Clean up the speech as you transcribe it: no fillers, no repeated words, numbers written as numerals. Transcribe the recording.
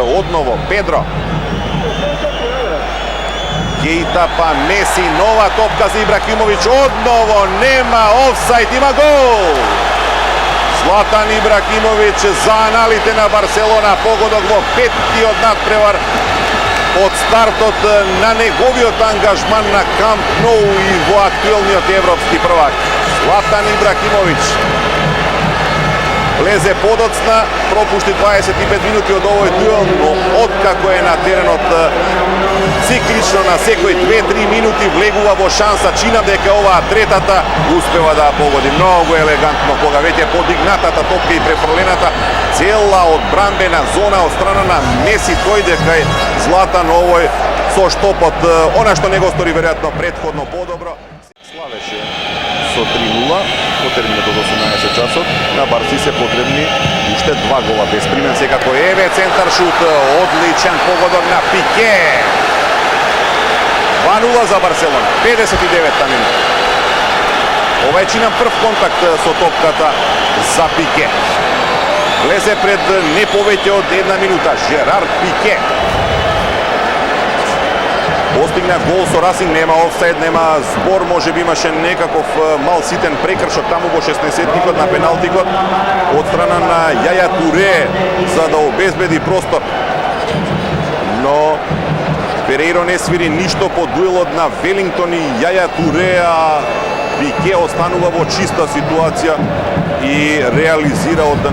одново Педро. Кейта па Меси, нова топка за Ибрахимовиќ, одново нема офсайд, има гол! Златан Ибрахимовиќ за аналите на Барселона, погодок во петтиот надпревар од стартот на неговиот ангажман на Камп Ноу и во актуелниот европски првак. Златан Ибрахимовиќ влезе подоцна, пропушти 25 минути од овој дуел, но откако е на теренот циклично на секој 2-3 минути влегува во шанса, чинам дека оваа третата успева да погоди многу елегантно кога веќе подигнатата топка и префрлената цела одбранбена зона од страна на Меси дојде кај Златан овој со штопот, она што не го стори веројатно претходно подобро. Славеше со 3-0 по терминот од 18 часот. На Барси се потребни уште 2 гола безпримен. Секако еве центар шут, одличен погодок на Пике. 2-0 за Барселона, 59-та минута. Ова е чинам прв контакт со топката за Пике. Влезе пред не повеќе од една минута Жерар Пике. Постигна гол со Расинг, нема офсайд, нема збор, можеби имаше некаков мал ситен прекршок таму во 16-тникот на пеналтикот од страна на Јаја Туре за да обезбеди простор. Но Перейро не свири ништо по дуелот на Велингтон и Јаја Туре, а Пике останува во чиста ситуација и реализира од